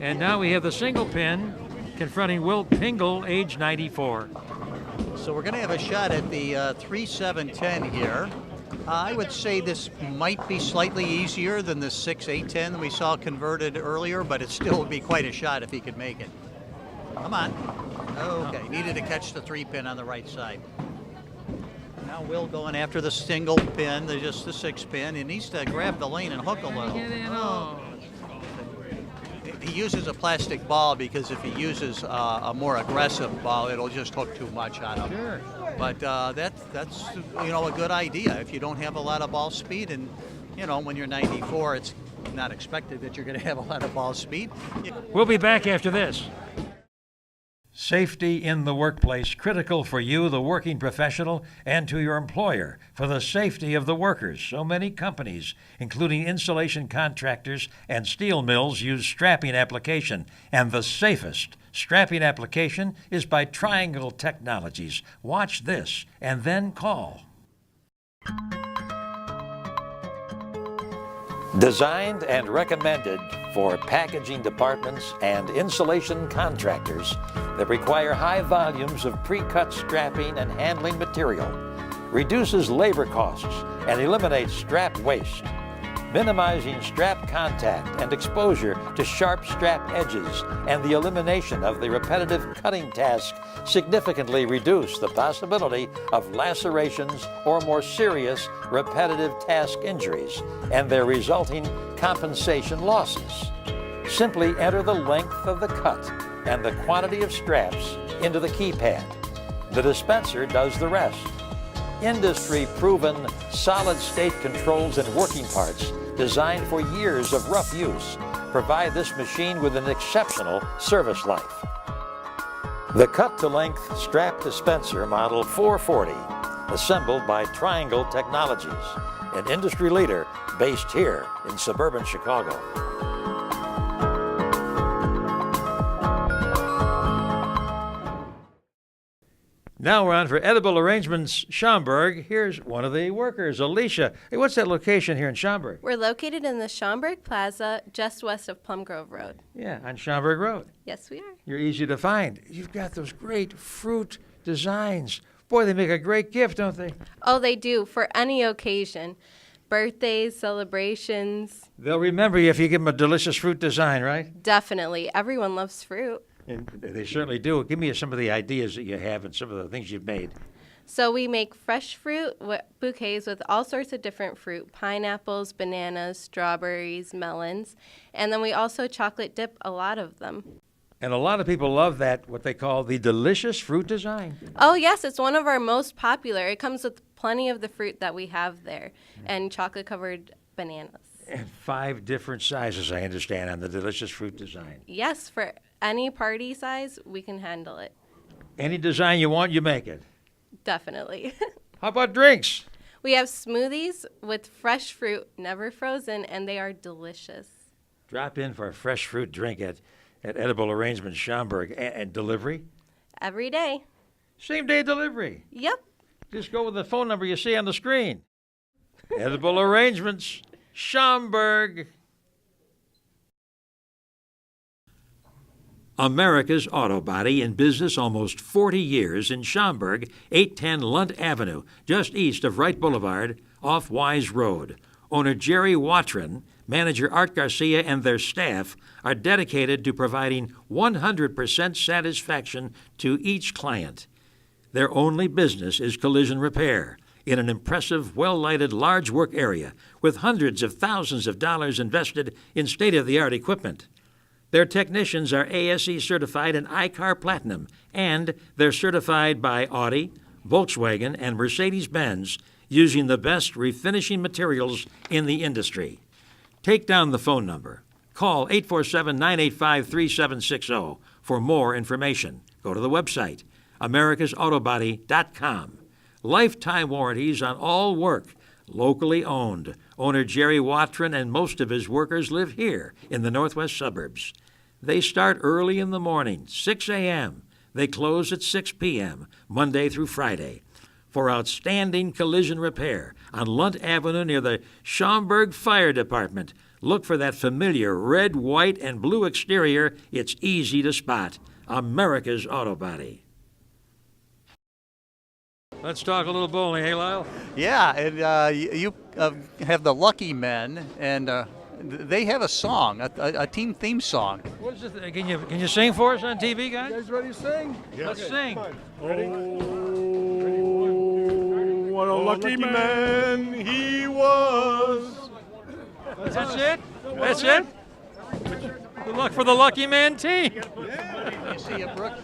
And now we have the single pin confronting Will Pingle, age 94. So we're going to have a shot at the 3-7-10 here. I would say this might be slightly easier than the 6-8-10 that we saw converted earlier, but it still would be quite a shot if he could make it. Come on. Okay, needed to catch the 3-pin on the right side. Now Will going after the single pin, just the 6-pin. He needs to grab the lane and hook a little. He uses a plastic ball because if he uses a more aggressive ball, it'll just hook too much on him. Sure. But that's a good idea. If you don't have a lot of ball speed, and when you're 94, it's not expected that you're going to have a lot of ball speed. We'll be back after this. Safety in the workplace, critical for you, the working professional, and to your employer, for the safety of the workers. So many companies, including insulation contractors and steel mills, use strapping application, and the safest strapping application is by Triangle Technologies. Watch this and then call. Designed and recommended for packaging departments and insulation contractors that require high volumes of pre-cut strapping and handling material. reduces labor costs and eliminates strap waste. Minimizing strap contact and exposure to sharp strap edges and the elimination of the repetitive cutting task significantly reduce the possibility of lacerations or more serious repetitive task injuries and their resulting compensation losses. Simply enter the length of the cut and the quantity of straps into the keypad. The dispenser does the rest. Industry-proven solid-state controls and working parts designed for years of rough use provide this machine with an exceptional service life. The cut-to-length strap dispenser model 440, assembled by Triangle Technologies, an industry leader based here in suburban Chicago. Now we're on for Edible Arrangements Schaumburg. Here's one of the workers, Alicia. Hey, what's that location here in Schaumburg? We're located in the Schaumburg Plaza, just west of Plum Grove Road. Yeah, on Schaumburg Road. Yes, we are. You're easy to find. You've got those great fruit designs. Boy, they make a great gift, don't they? Oh, they do, for any occasion. Birthdays, celebrations. They'll remember you if you give them a delicious fruit design, right? Definitely. Everyone loves fruit. And they certainly do. Give me some of the ideas that you have and some of the things you've made. So we make fresh fruit bouquets with all sorts of different fruit, pineapples, bananas, strawberries, melons, and then we also chocolate dip a lot of them. And a lot of people love that, what they call the delicious fruit design. Oh, yes, it's one of our most popular. It comes with plenty of the fruit that we have there and chocolate-covered bananas. And 5 different sizes, I understand, on the delicious fruit design. Yes, for any party size, we can handle it. Any design you want, you make it. Definitely. How about drinks? We have smoothies with fresh fruit, never frozen, and they are delicious. Drop in for a fresh fruit drink at Edible Arrangements Schaumburg. And delivery? Every day. Same-day delivery? Yep. Just go with the phone number you see on the screen. Edible Arrangements Schaumburg. America's Auto Body, in business almost 40 years in Schaumburg, 810 Lunt Avenue, just east of Wright Boulevard, off Wise Road. Owner Jerry Watrin, manager Art Garcia, and their staff are dedicated to providing 100% satisfaction to each client. Their only business is collision repair in an impressive, well-lighted, large work area with hundreds of thousands of dollars invested in state-of-the-art equipment. Their technicians are ASE certified and iCar Platinum, and they're certified by Audi, Volkswagen, and Mercedes-Benz using the best refinishing materials in the industry. Take down the phone number. Call 847-985-3760 for more information. Go to the website, americasautobody.com. Lifetime warranties on all work, locally owned. Owner Jerry Watrin and most of his workers live here in the northwest suburbs. They start early in the morning, 6 a.m. They close at 6 p.m., Monday through Friday. For outstanding collision repair on Lunt Avenue near the Schaumburg Fire Department, look for that familiar red, white, and blue exterior. It's easy to spot. America's Auto Body. Let's talk a little bowling, hey, Lyle? Yeah, and you have the Lucky Men, and they have a song, a team theme song. What is it? Can you sing for us on TV, guys? You guys ready to sing? Yeah. Let's sing. Ready? Oh, what a lucky man he was. That's it? That's it? Good luck for the Lucky Man team.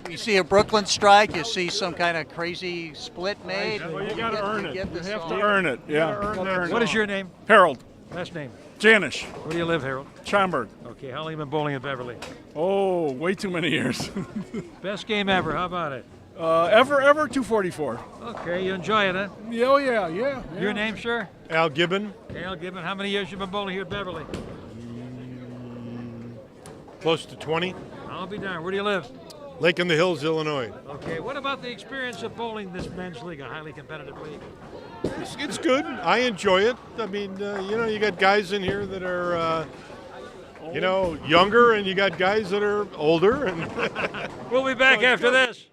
You see a Brooklyn strike, you see some kind of crazy split made. Well, you got to earn it. You have song. to earn it. Yeah. What is your name? Harold. Last name? Janish. Where do you live, Harold? Schaumburg. Okay, how long have you been bowling at Beverly? Oh, way too many years. Best game ever, how about it? Ever 244. Okay, you enjoy it, huh? Yeah, oh, yeah. Your name, sir? Al Gibbon. Al Gibbon. How many years you been bowling here at Beverly? Close to 20. I'll be darned. Where do you live? Lake in the Hills, Illinois. Okay, what about the experience of bowling this men's league, a highly competitive league? It's good. I enjoy it. I mean, you got guys in here that are, younger, and you got guys that are older. And we'll be back after this.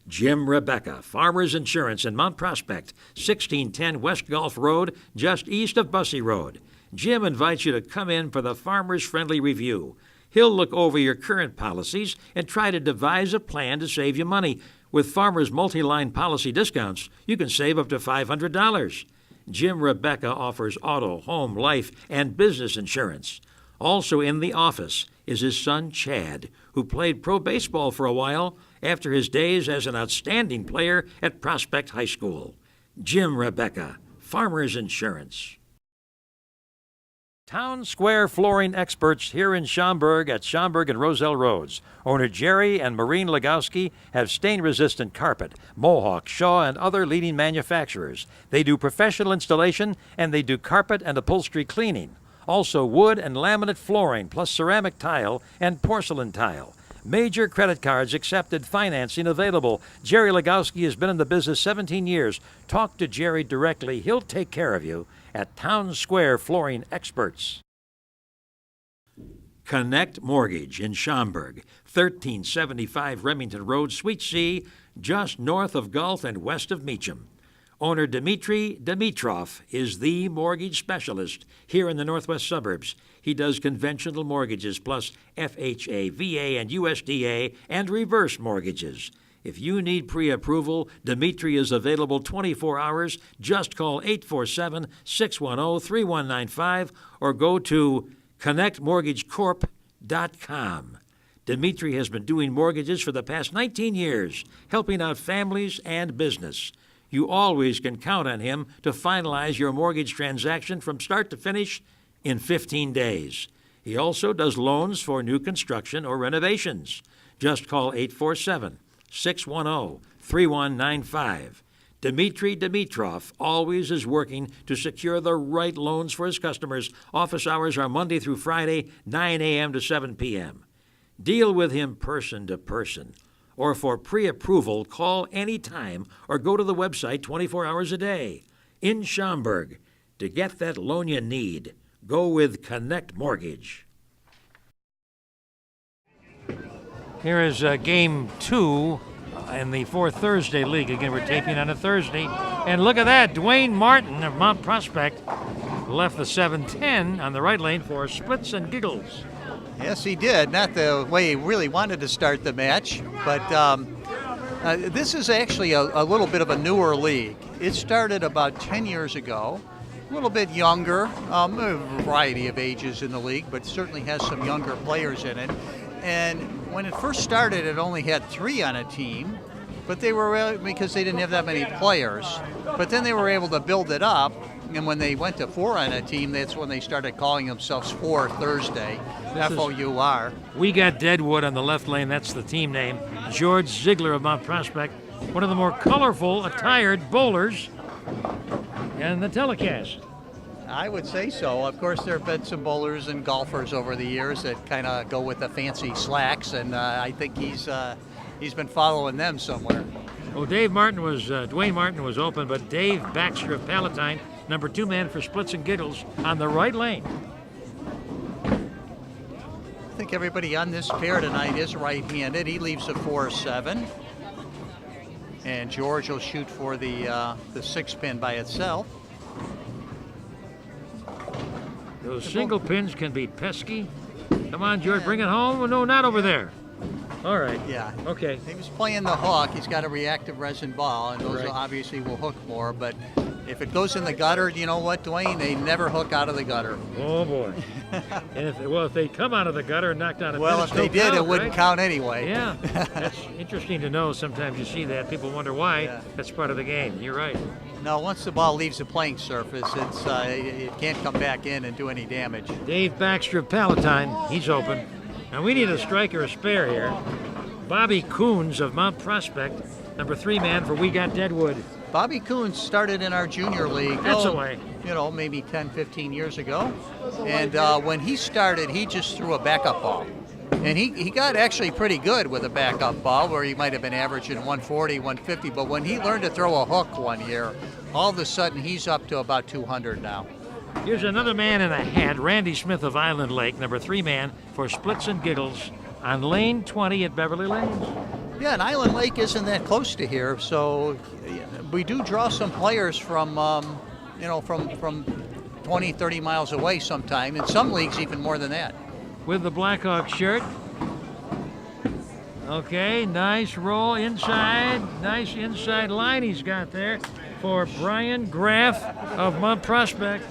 Jim Rebecca, Farmers Insurance in Mount Prospect, 1610 West Gulf Road, just east of Bussey Road. Jim invites you to come in for the Farmers Friendly Review. He'll look over your current policies and try to devise a plan to save you money. With Farmers multi-line policy discounts, you can save up to $500. Jim Rebecca offers auto, home, life, and business insurance. Also in the office is his son Chad, who played pro baseball for a while after his days as an outstanding player at Prospect High School. Jim Rebecca, Farmers Insurance. Town Square Flooring Experts here in Schaumburg at Schaumburg and Roselle Roads. Owner Jerry and Maureen Legowski have stain-resistant carpet, Mohawk, Shaw, and other leading manufacturers. They do professional installation, and they do carpet and upholstery cleaning. Also wood and laminate flooring, plus ceramic tile and porcelain tile. Major credit cards accepted, financing available. Jerry Legowski has been in the business 17 years. Talk to Jerry directly. He'll take care of you at Town Square Flooring Experts. Connect Mortgage in Schaumburg, 1375 Remington Road, Suite C, just north of Gulf and west of Meacham. Owner Dmitry Dimitrov is the mortgage specialist here in the northwest suburbs. He does conventional mortgages plus FHA, VA, and USDA and reverse mortgages. If you need pre-approval, Dimitri is available 24 hours. Just call 847-610-3195 or go to connectmortgagecorp.com. Dimitri has been doing mortgages for the past 19 years, helping out families and business. You always can count on him to finalize your mortgage transaction from start to finish in 15 days. He also does loans for new construction or renovations. Just call 847-610-3195. Dmitry Dimitrov always is working to secure the right loans for his customers. Office hours are Monday through Friday, 9 a.m. to 7 p.m. Deal with him person to person. Or for pre-approval, call anytime or go to the website 24 hours a day. In Schaumburg, to get that loan you need, go with Connect Mortgage. Here is Game 2 in the 4th Thursday League. Again, we're taping on a Thursday. And look at that, Duane Martin of Mount Prospect left the 7-10 on the right lane for splits and giggles. Yes, he did. Not the way he really wanted to start the match, but this is actually a little bit of a newer league. It started about 10 years ago, a little bit younger, a variety of ages in the league, but certainly has some younger players in it. And when it first started, it only had 3 on a team, but they were, because they didn't have that many players. But then they were able to build it up, and when they went to 4 on a team, that's when they started calling themselves 4 Thursday, F-O-U-R. We got Deadwood on the left lane, that's the team name. George Ziegler of Mount Prospect, one of the more colorful, attired bowlers in the telecast. I would say so. Of course, there have been some bowlers and golfers over the years that kind of go with the fancy slacks, and I think he's been following them somewhere. Well, Duane Martin was open, but Dave Baxter of Palatine, number 2 man for splits and giggles, on the right lane. I think everybody on this pair tonight is right-handed. He leaves a 4-7. And George will shoot for the 6 pin by itself. Those single pins can be pesky. Come on, George, bring it home. No, not over there. All right. Yeah. Okay. He was playing the hook. He's got a reactive resin ball, and those obviously will hook more. But if it goes in the gutter, you know what, Duane? They never hook out of the gutter. Oh, boy. And if they come out of the gutter and knock down a pin, well, if they did, it wouldn't count anyway. Yeah. That's interesting to know. Sometimes you see that. People wonder why. Yeah. That's part of the game. You're right. No, once the ball leaves the playing surface, it can't come back in and do any damage. Dave Baxter of Palatine, he's open. Now we need a striker, a spare here. Bobby Coons of Mount Prospect, number 3 man for We Got Deadwood. Bobby Coons started in our junior league. That's a way. Maybe 10, 15 years ago. And when he started, he just threw a backup ball. And he got actually pretty good with a backup ball, where he might have been averaging 140, 150. But when he learned to throw a hook one year, all of a sudden he's up to about 200 now. Here's another man in a hat, Randy Smith of Island Lake, number 3 man for splits and giggles on lane 20 at Beverly Lanes. Yeah, and Island Lake isn't that close to here, so we do draw some players from, from 20, 30 miles away sometime. In some leagues, even more than that. With the Blackhawk shirt. Okay, nice roll inside. Nice inside line he's got there for Brian Graff of Mount Prospect.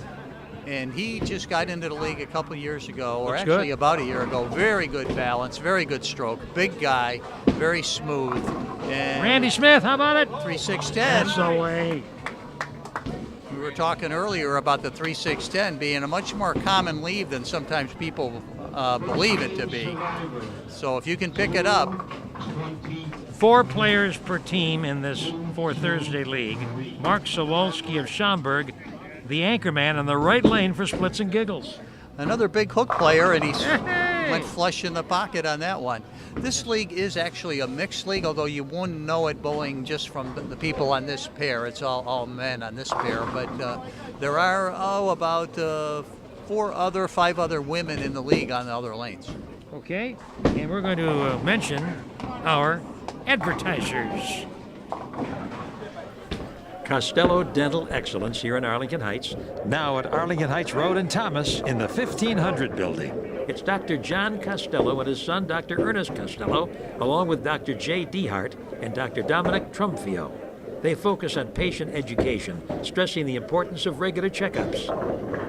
And he just got into the league a couple years ago, or Looks actually good. about a year ago. Very good balance, very good stroke, big guy, very smooth. And Randy Smith, how about it? 3.610. That's the way. We were talking earlier about the 3.610 being a much more common lead than sometimes people believe it to be. So if you can pick it up. 4 players per team in this For Thursday League. Mark Sawalski of Schaumburg, the anchorman in the right lane for Splits and Giggles. Another big hook player, and he went flush in the pocket on that one. This league is actually a mixed league, although you wouldn't know it bowling just from the people on this pair. It's all men on this pair, but there are about 5 other women in the league on the other lanes. Okay, and we're going to mention our advertisers. Costello Dental Excellence here in Arlington Heights, now at Arlington Heights Road and Thomas in the 1500 building. It's Dr. John Costello and his son, Dr. Ernest Costello, along with Dr. J. Dehart and Dr. Dominic Trumfio. They focus on patient education, stressing the importance of regular checkups.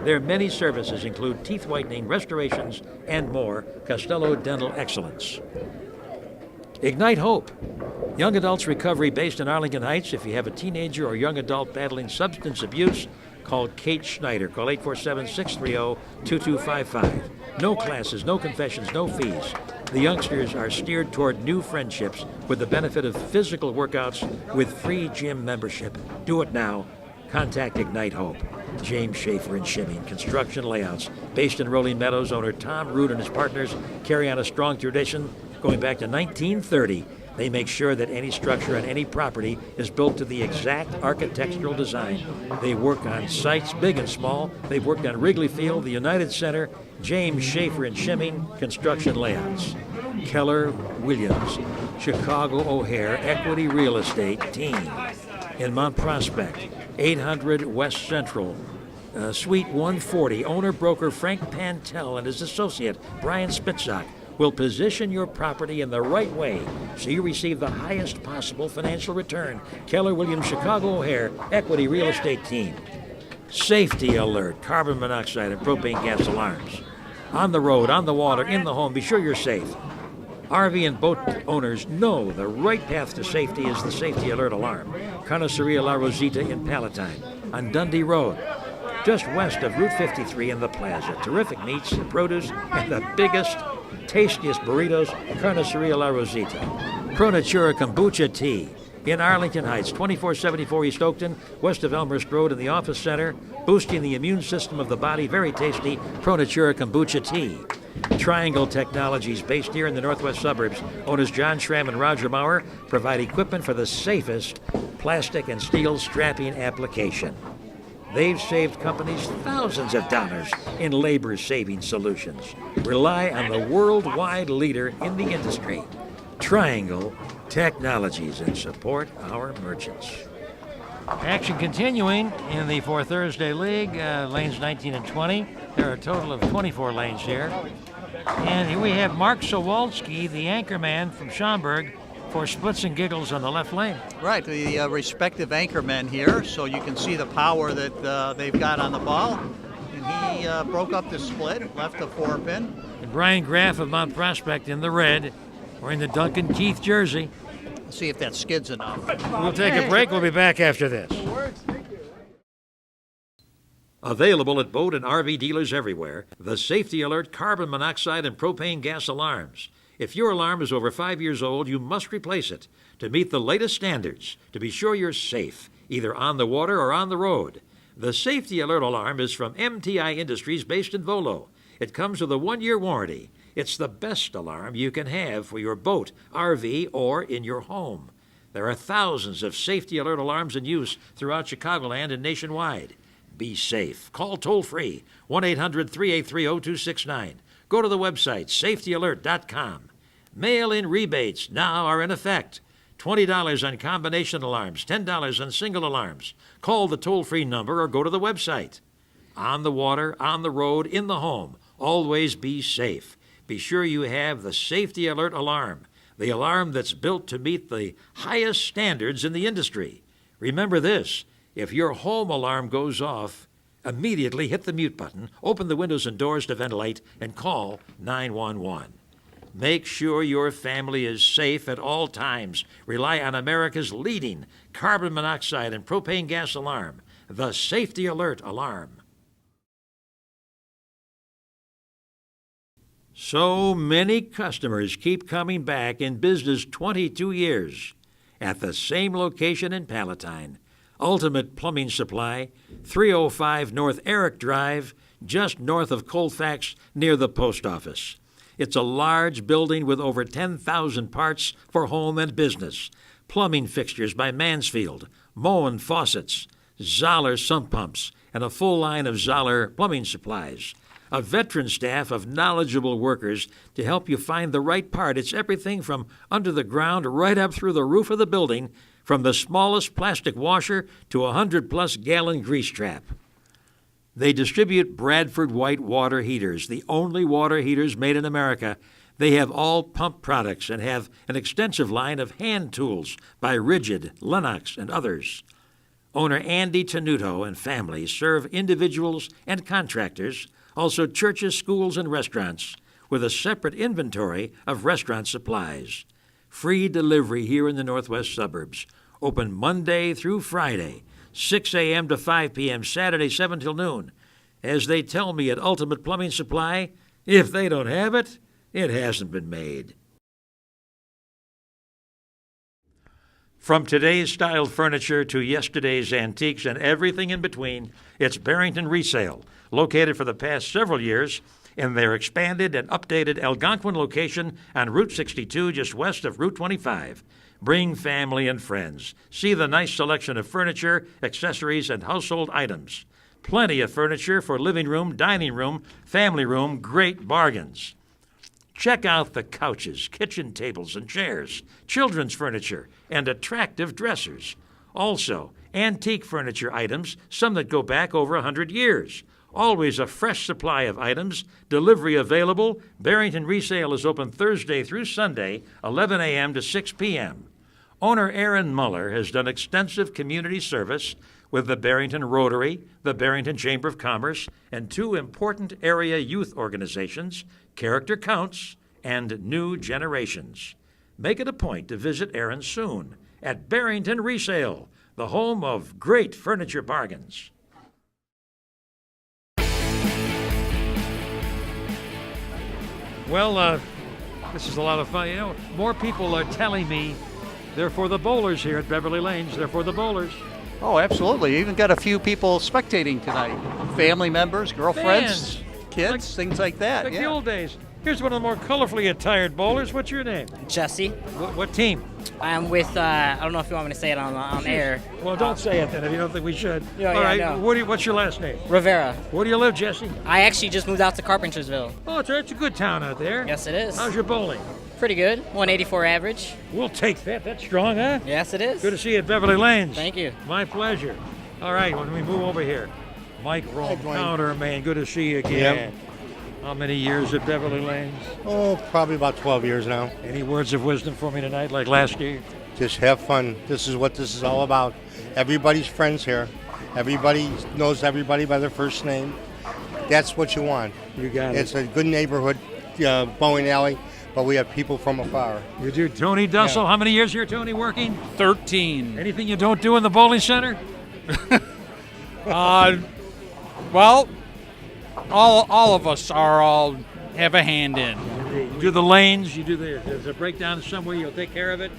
Their many services include teeth whitening, restorations, and more. Costello Dental Excellence. Ignite Hope. Young adults recovery based in Arlington Heights. If you have a teenager or young adult battling substance abuse, call Kate Schneider. Call 847-630-2255. No classes, no confessions, no fees. The youngsters are steered toward new friendships with the benefit of physical workouts with free gym membership. Do it now. Contact Ignite Hope. James Schaefer and Shimming Construction Layouts. Based in Rolling Meadows, owner Tom Root and his partners carry on a strong tradition going back to 1930. They make sure that any structure on any property is built to the exact architectural design. They work on sites big and small. They've worked on Wrigley Field, the United Center, James Schaefer and Shimming Construction Layouts. Keller Williams, Chicago O'Hare Equity Real Estate Team in Mount Prospect, 800 West Central, Suite 140. Owner-broker Frank Pantel and his associate Brian Spitzak will position your property in the right way so you receive the highest possible financial return. Keller Williams, Chicago O'Hare Equity Real Estate Team. Safety alert, carbon monoxide and propane gas alarms. On the road, on the water, in the home, be sure you're safe. RV and boat owners know the right path to safety is the safety alert alarm. Carniceria La Rosita in Palatine, on Dundee Road, just west of Route 53 in the Plaza. Terrific meats and produce and the biggest, tastiest burritos, Carniceria La Rosita. Pronatura Kombucha Tea in Arlington Heights, 2474 East Oakton, west of Elmhurst Road in the Office Center, boosting the immune system of the body. Very tasty Pronatura Kombucha Tea. Triangle Technologies, based here in the northwest suburbs. Owners John Schramm and Roger Maurer provide equipment for the safest plastic and steel strapping application. They've saved companies thousands of dollars in labor-saving solutions. Rely on the worldwide leader in the industry, Triangle Technologies, and support our merchants. Action continuing in the For Thursday League, lanes 19 and 20. There are a total of 24 lanes here. And here we have Mark Sawalski, the anchorman from Schaumburg, for Splits and Giggles on the left lane. Right, the respective anchormen here, so you can see the power that they've got on the ball. And he broke up the split, left a 4-pin. And Brian Graff of Mount Prospect in the red, wearing the Duncan Keith jersey. Let's see if that skids enough. We'll take a break. We'll be back after this. Available at boat and RV dealers everywhere, the Safety Alert carbon monoxide and propane gas alarms. If your alarm is over 5 years old, you must replace it to meet the latest standards to be sure you're safe, either on the water or on the road. The Safety Alert alarm is from MTI Industries based in Volo. It comes with a 1-year warranty. It's the best alarm you can have for your boat, RV, or in your home. There are thousands of Safety Alert alarms in use throughout Chicagoland and nationwide. Be safe. Call toll-free, 1-800-383-0269. Go to the website, safetyalert.com. Mail-in rebates now are in effect. $20 on combination alarms, $10 on single alarms. Call the toll-free number or go to the website. On the water, on the road, in the home, always be safe. Be sure you have the Safety Alert alarm, the alarm that's built to meet the highest standards in the industry. Remember this, if your home alarm goes off, immediately hit the mute button, open the windows and doors to ventilate, and call 911. Make sure your family is safe at all times. Rely on America's leading carbon monoxide and propane gas alarm, the Safety Alert alarm. So many customers keep coming back in business 22 years at the same location in Palatine. Ultimate Plumbing Supply, 305 North Eric Drive, just north of Colfax near the post office. It's a large building with over 10,000 parts for home and business. Plumbing fixtures by Mansfield, Moen faucets, Zoller sump pumps, and a full line of Zoller plumbing supplies. A veteran staff of knowledgeable workers to help you find the right part. It's everything from under the ground right up through the roof of the building, from the smallest plastic washer to a 100-plus gallon grease trap. They distribute Bradford White water heaters, the only water heaters made in America. They have all pump products and have an extensive line of hand tools by Rigid, Lennox, and others. Owner Andy Tenuto and family serve individuals and contractors, also churches, schools, and restaurants, with a separate inventory of restaurant supplies. Free delivery here in the northwest suburbs. Open Monday through Friday, 6 a.m. to 5 p.m., Saturday 7 till noon. As they tell me at Ultimate Plumbing Supply, if they don't have it, it hasn't been made. From today's styled furniture to yesterday's antiques and everything in between, it's Barrington Resale, located for the past several years in their expanded and updated Algonquin location on Route 62, just west of Route 25. Bring family and friends. See the nice selection of furniture, accessories, and household items. Plenty of furniture for living room, dining room, family room, great bargains. Check out the couches, kitchen tables and chairs, children's furniture, and attractive dressers. Also, antique furniture items, some that go back over 100 years. Always a fresh supply of items, delivery available. Barrington Resale is open Thursday through Sunday, 11 a.m. to 6 p.m. Owner Aaron Muller has done extensive community service with the Barrington Rotary, the Barrington Chamber of Commerce, and two important area youth organizations, Character Counts and New Generations. Make it a point to visit Aaron soon at Barrington Resale, the home of great furniture bargains. Well, this is a lot of fun. You know, more people are telling me they're for the bowlers here at Beverly Lanes. They're for the bowlers. Oh, absolutely. Even got a few people spectating tonight. Family members, girlfriends, kids, things like that. Like the old days. Here's one of the more colorfully attired bowlers. What's your name? Jesse. What team? I'm with, I don't know if you want me to say it on air. Well, don't say it then if you don't think we should. Yeah, All right, no. what's your last name? Rivera. Where do you live, Jesse? I actually just moved out to Carpentersville. Oh, it's a good town out there. Yes, it is. How's your bowling? Pretty good. 184 average. We'll take that. That's strong, huh? Yes, it is. Good to see you at Beverly Lanes. Thank you. My pleasure. All right, when we move over here, Mike Rome, counter man. Good to see you again. Yep. How many years at Beverly Lanes? Oh, probably about 12 years now. Any words of wisdom for me tonight, like last year? Just have fun. This is what this is all about. Everybody's friends here. Everybody knows everybody by their first name. That's what you want. You got it. It's a good neighborhood, bowling alley, but we have people from afar. You do. Tony Dussel, Yeah. How many years here, Tony, working? 13. Anything you don't do in the bowling center? Well, all of us all have a hand in. You do the lanes, you do there's a breakdown somewhere, you'll take care of it.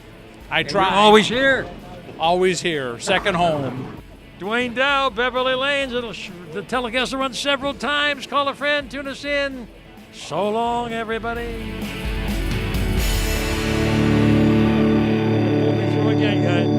I And try. you're always here. Always here. Second home. Duane Dow, Beverly Lanes. The telecast will run several times. Call a friend, tune us in. So long, everybody. Pull me through again, guys.